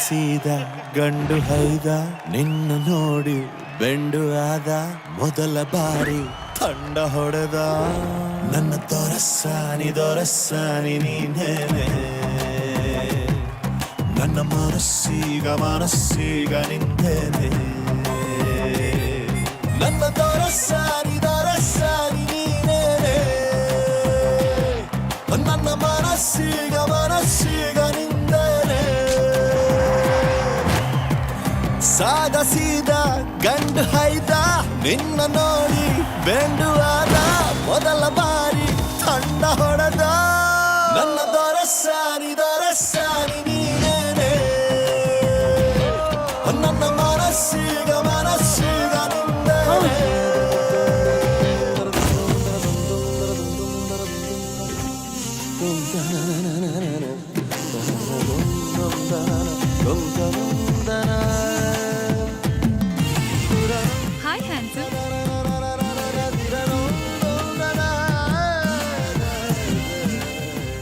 ಸೀದ ಗಂಡು ಹೈದ ನಿನ್ನ ನೋಡಿ ಬೆಂಡು ಆದ ಮೊದಲ ಬಾರಿ ತಂಡ ಹೊಡೆದ ನನ್ನ ದೊರಸ್ಸಾನಿ ನೀನೇನೆ ನನ್ನ ಮನಸ್ಸೀಗ ನಿಂದೇನೆ ನನ್ನ ದೊರಸ್ಸಾನಿ ನೀನೇನೆ ನನ್ನ ಮನಸ್ಸೀಗ ನಿಂದೇನೆ ಸಾದ ಸೀದ ಗಂಡು ಹೈದ ನಿನ್ನ ನೋಡಿ ಬೆಂಡು ಆದ ಮೊದಲ ಬಾರಿ ತಂಡ ಹೊಡೆದ ನನ್ನ ದೊರಸ್ಸಾನಿ ನೀನೇನೆ ನನ್ನ ಮನಸ್ಸೀಗ ನಿಂದೇನೆ Hi, handsome.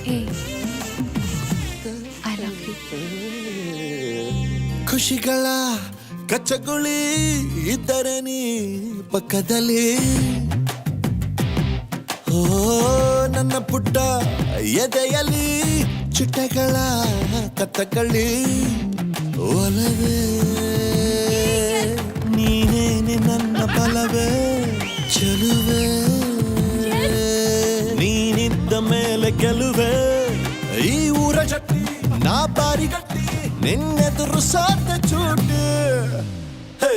Hey, I love you. ಖುಷಿಗಳ ಕಚ್ಚಗುಳಿ ಇದ್ದರೆ ನೀ ಪಕ್ಕದಲ್ಲಿ ಓ ನನ್ನ ಪುಟ್ಟ ಎದೆಯಲ್ಲಿ ಚಿಟ್ಟೆಗಳ ಕತ್ತಕಳಿ ಒಲವೇ ನೀನೇನೆ ನನ್ನ ಬಲವೇ ಚೆಲುವೆ ನೀನಿದ್ದ ಮೇಲೆ ಗೆಲುವೆ ಈ ಊರ ಜಟ್ಟಿ ನಾ ಬಾರಿ ಗಟ್ಟಿ ನಿನ್ನೆದುರು ಸಾಧ್ಯ ಚೂಟಿ ಹೇ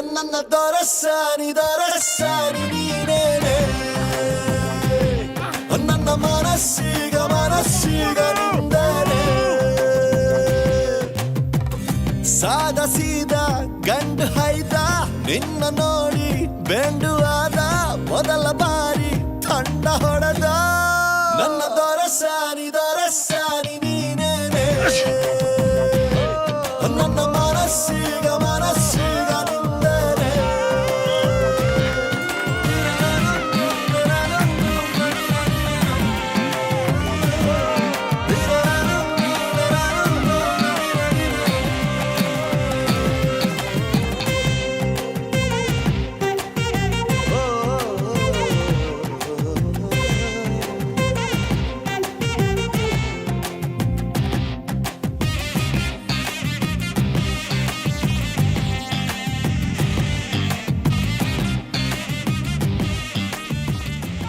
ನನ್ನ ದೊರಸ್ಸಾನಿ ನೀನೇನೆ ನನ್ನ ಮನಸ್ಸೀಗ ನಿಂದೇನೆ ಸಾದ ಸೀದ ಗಂಡು ಹೈದ ನಿನ್ನ ನೋಡಿ ಬೆಂಡು ಆದ ಮೊದಲ ಬಾರಿ ತಂಡ ಹೊಡೆದ ನನ್ನ ದೊರಸ್ಸಾನಿ ನೀನೇನೆ ನನ್ನ ಮನಸ್ಸೀಗ ನಿಂದೇನೆ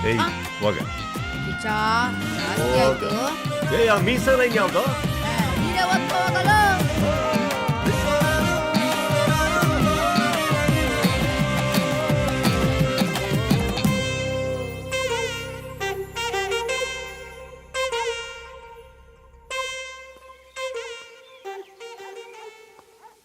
ಏಯ್ ಹೋಗ ಕಿಚ್ಚ ಜಾಸ್ತಿ ಆಯ್ತು ಏಯ್ ಆ ಮೀಸರ ಯಾವ್ದು ನೀನೇ ಒತ್ತು ಹೋಗಲು